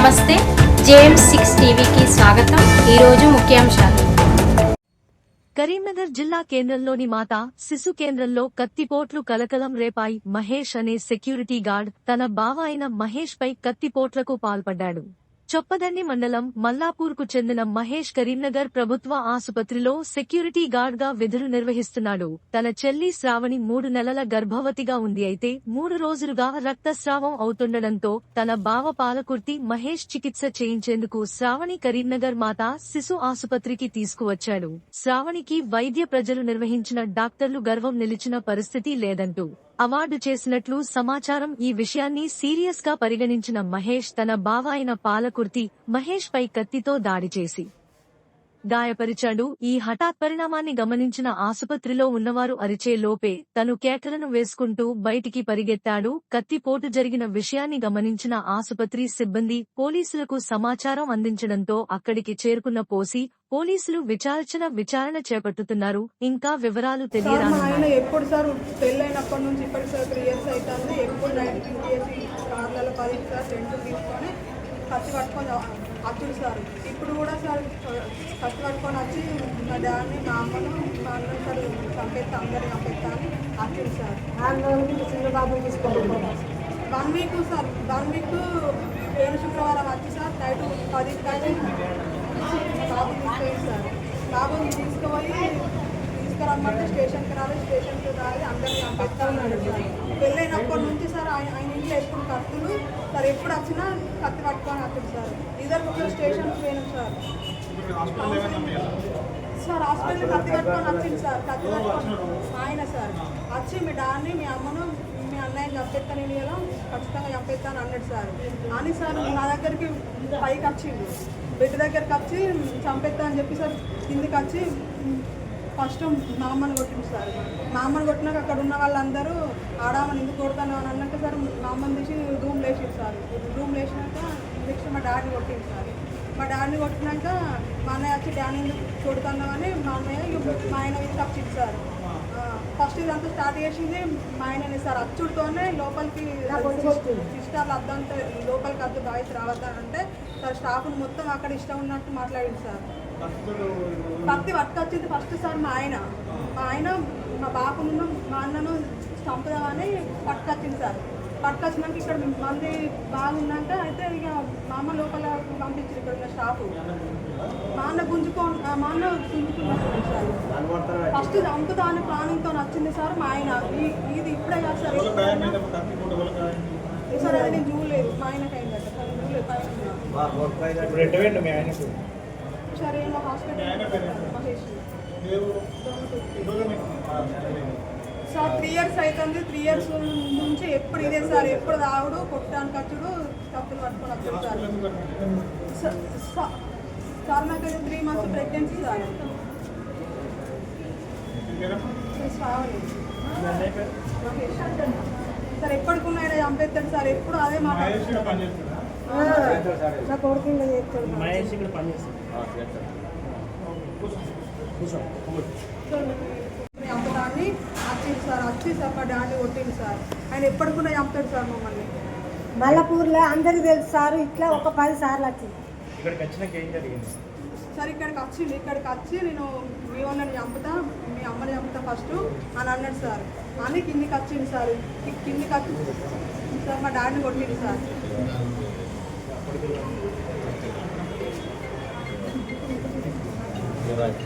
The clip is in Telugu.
నమస్తే, JM6 టీవీకి స్వాగతం. ఈరోజు ముఖ్యాంశాలు. కరీంనగర్ జిల్లా కేంద్రంలోని మాతా శిశు కేంద్రంలో కత్తిపోట్లు కలకలం రేపాయి. మహేష్ అనే సెక్యూరిటీ గార్డ్ తన బావ అయిన మహేష్ పై కత్తిపోట్లకు పాల్పడ్డాడు. చొప్పదండి మండలం మల్లాపూర్కు చెందిన మహేష్ కరీంనగర్ ప్రభుత్వ ఆసుపత్రిలో సెక్యూరిటీ గార్డ్ గా విధులు నిర్వహిస్తున్నాడు. తన చెల్లి శ్రావణి 3 నెలల గర్భవతిగా ఉంది. అయితే 3 రోజులుగా రక్తస్రావం అవుతుండడంతో తన బావ పాలకుర్తి మహేష్ చికిత్స చేయించేందుకు శ్రావణి కరీంనగర్ మాతా శిశు ఆసుపత్రికి తీసుకువచ్చాడు. శ్రావణికి వైద్య ప్రజలు నిర్వహించిన డాక్టర్లు గర్వం నిలిచిన పరిస్థితి లేదంటూ అవార్డు చేసినట్లు సమాచారం. ఈ విషయాన్ని సీరియస్ గా పరిగణించిన మహేష్ తన బావ అయిన పాలకుర్తి మహేష్ పై కత్తితో దాడి చేసి గాయపరిచాడు. ఈ హఠాత్ పరిణామాన్ని గమనించిన ఆసుపత్రిలో ఉన్నవారు అరిచే లోపే తను కేకలను వేసుకుంటూ బయటికి పరిగెత్తాడు. కత్తిపోటు జరిగిన విషయాన్ని గమనించిన ఆసుపత్రి సిబ్బంది పోలీసులకు సమాచారం అందించడంతో అక్కడికి చేరుకున్న పోలీసులు విచారణ చేపట్టుతున్నారు. ఇంకా వివరాలు తెలియరానున్నాయి. ఎప్పుడు సార్ పెళ్ళైనప్పటి నుంచి ఇప్పటికి సార్ 3 years అవుతుంది. ఎప్పుడు నైట్ చేసి కార్లలో 10 సార్ టెంట్ తీసుకొని కత్తి పట్టుకొని అచ్చుడు సార్. ఇప్పుడు కూడా సార్ కత్తి పట్టుకొని వచ్చి మా డాడీని మా అమ్మను మా అన్న సార్ చంపేస్తా అందరిని చంపేస్తా అని అచ్చుడు సార్. చిన్న బాబు తీసుకుంటున్నాం 1 week సార్. 1 week ఏడు శుక్రవారం వచ్చి సార్ నైట్ 10 కానీ బాబు తీసుకెళ్ళి సార్. బాబుని తీసుకురమ్మంటే స్టేషన్కి రాలి అందరినీ చంపేస్తా ఉన్నాడు సార్. పెళ్ళైనప్పటి నుంచి సార్ ఆయన ఇంట్లో ఎప్పుడు కత్తులు సార్. ఎప్పుడు వచ్చినా కత్తి పట్టుకొని వస్తుంది సార్. ఇద్దరు ఒక స్టేషన్కి పోయినాం సార్. హాస్పిటల్ కత్తి పట్టుకొని వచ్చింది సార్. కత్తి పట్టుకొని ఆయన సార్ వచ్చి మీ డాన్ని మీ అమ్మను మీ అన్నయ్యని చంపేస్తాను నేను ఇలా ఖచ్చితంగా చంపేస్తాను అన్నాడు సార్. అని సార్ నా దగ్గరికి పైకి వచ్చిండు. బెడ్ దగ్గరికి వచ్చి చంపేస్తా అని చెప్పి సార్ కిందికి వచ్చి ఫస్ట్ మా అమ్మని కొట్టింది సార్. మా అమ్మని కొట్టినాక అక్కడ ఉన్న వాళ్ళందరూ ఆడామని ఎందుకు కొడతాను అని అన్నాక సార్ మా అమ్మని తీసి రూమ్ లేచింది సార్. రూమ్ లేచినాక నెక్స్ట్ మా డాడీని కొట్టింది సార్. మా డాడీని కొట్టినాక మా అన్నయ్య వచ్చి డాడీ ఎందుకు కొడుతున్నామని మా అన్నయ్య మా ఆయన వీళ్ళకి వచ్చింది సార్. ఫస్ట్ ఇదంతా స్టార్ట్ చేసింది మా ఆయనని సార్. అచ్చుడితోనే లోపలికి సిస్టర్లు అద్దంటే లోపలికి అద్దు బాయ్స్ రావద్దానంటే సార్ స్టాఫ్ని మొత్తం అక్కడ ఇష్టం ఉన్నట్టు మాట్లాడింది సార్. కత్తి పట్టుకొచ్చింది ఫస్ట్ సార్ మా ఆయన మా బాపును మా అన్నను చంపుదామని పట్టుకొచ్చింది సార్. పట్టుకొచ్చినాక ఇక్కడ మంది బాగున్నాక అయితే ఇక మా అమ్మ లోపల పంపించింది. ఇక్కడ ఉన్న స్టాఫ్ మా అన్న గుంజుకున్నాడు సార్. ఫస్ట్ చంపుతా అని ప్లానింగ్తో వచ్చింది సార్ మా ఆయన. ఇది ఇప్పుడే కాదు సార్. సార్ అది నేను చూడలేదు. మా ఆయనకి అయిందట సార్. చూడలేదు సరే హాస్పిటల్ సార్ 3 years అవుతుంది. 3 years నుంచి ఎప్పుడు ఇదే సార్. ఎప్పుడు తాగుడు కొట్టడానికి వచ్చుడు కత్తులు పట్టుకొని వచ్చాడు సార్. సార్ నాకు 3 months ప్రెగ్నెన్సీ సార్. సార్ ఎప్పటికున్నా చంపేస్తాడు సార్. ఎప్పుడు అదే మాట్లాడుతున్నాడు. నా కొడుకు చంపడాన్ని వచ్చింది సార్. వచ్చి సార్ మా డాడీ కొట్టింది సార్. ఆయన ఎప్పటికున్నా చంపుతాడు సార్ మమ్మల్ని. మల్లపూర్లో అందరికి తెలుసు సార్. ఇట్లా ఒక 10 సార్లు వచ్చింది సార్. ఇక్కడికి వచ్చింది. ఇక్కడికి వచ్చి నేను మీ వాళ్ళని చంపుతా మీ అమ్మని చంపుతా ఫస్ట్ అని అన్నాడు సార్. అని కిందికి వచ్చింది సార్. కిందికి వచ్చి సార్ మా డాడీని కొట్టింది సార్. Right.